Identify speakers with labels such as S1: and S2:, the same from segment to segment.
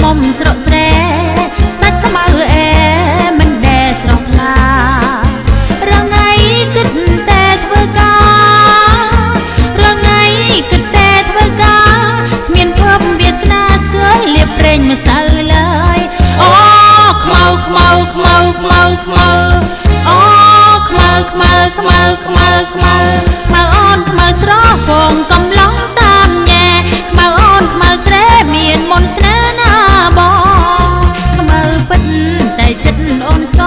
S1: មុំស្រកស្រែសាច់ស្មៅអែមិនដែលស្រស់ថ្លារងៃគិតតែធ្វើការរថ្ងៃគិតតែធ្វើការគ្មានភពវាសនាស្គាល់លៀបប្រេងម្សៅឡើយអូខ្មៅខ្មៅខ្មៅខ្មៅខ្មៅអូខ្មៅខ្មៅខ្មៅខ្មៅខ្មៅខ្មៅអូនខ្មៅស្រស់ពងកំឡុងតាមញ៉ែខ្មៅអូនខ្មៅស្រែមានមន្តស្នេហ៍ណាបងខ្មៅពិតតែចិត្តអូនស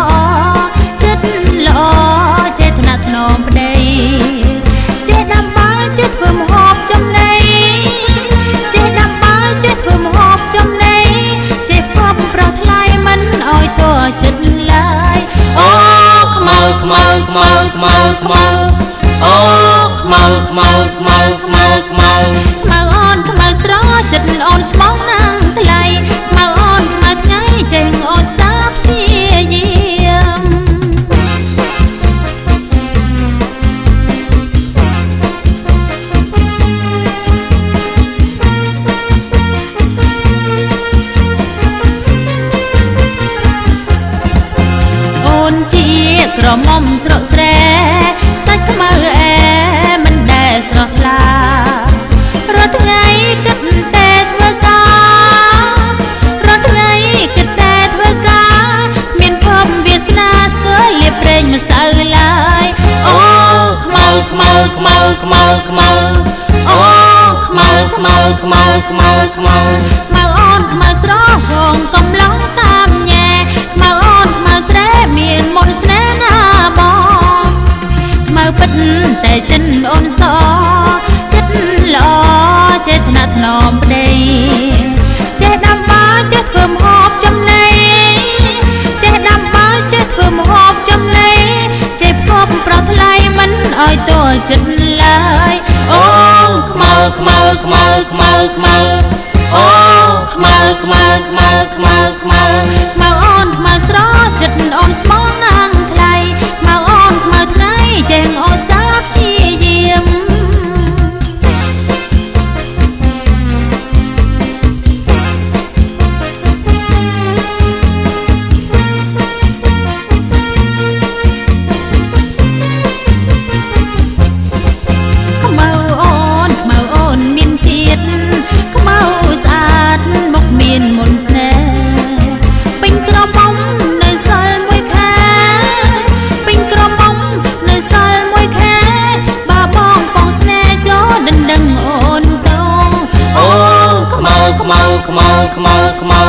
S1: ចិត្តល្អចេតនាថ្នមប្តីចេះដាំបាយចេះធ្វើម្ហូបចំណីចេះដាំបាយចេះធ្វើម្ហូបចំណីចេះភពប្រោះថ្លៃមិនអោយតួចិត្តឡើយអូខ្មៅខ្មៅខ្មៅខ្មៅខ្មៅអូខ្មៅខ្មៅខ្មៅខ្មៅខ្មៅខ្មៅអូនខ្មៅស្រស់ចិត្តអូនស្មងណាំងថ្លៃខ្មៅអូនខ្មៅថ្ងៃចេះអូនសាព្យាយាមអូនជាក្រមុំស្រកស្រែសាច់ស្មៅអែមិនដែលស្រស់ថ្លារាល់ថ្ងៃគិតតែធ្វើការរាល់ថ្ងៃគិតតែធ្វើការគ្មានភពវាសនាស្គាល់លៀបប្រេងម្សៅឡើយអូខ្មៅខ្មៅខ្មៅខ្មៅខ្មៅអូខ្មៅខ្មៅខ្មៅខ្មៅខ្មៅខ្មៅអូនខ្មៅស្រស់វងកំឡុងតាមញ៉ែខ្មៅអូនខ្មៅស្រែមានមន្តស្នេហ៍ណាបងខ្មៅពិតតែចិនអូនសចិត្តល្អចេតនាថ្នមប្តីចេះដាំបាយចេះធ្វើម្ហូបចំណីចេះដាំបាយចេះធ្វើម្ហូបចំណីចេះភពប្រោះថ្លៃមិនអោយតួចិត្តឡើយអូខ្មៅខ្មៅខ្មៅខ្មៅខ្មៅអូខ្មៅខ្មៅខ្មៅខ្មៅខ្មៅខ្មៅអូនខ្មៅស្រស់ចិត្តអូនស្មងណាំងថ្លៃខ្មៅអូនខ្មៅថ្ងៃចេះអូនសាព្យាយាមខ្មៅអូនមានជាតិខ្មៅស្អាតមកមានមន្តស្នេហ៍ពេញក្រមុំនៅសល់មួយខែពេញក្រមុំនៅសល់មួយខែបាបងបងស្នេហ៍ចូលដណ្ដឹងអូនតងអូខ្មៅខ្មៅខ្មៅខ្មៅខ្មៅ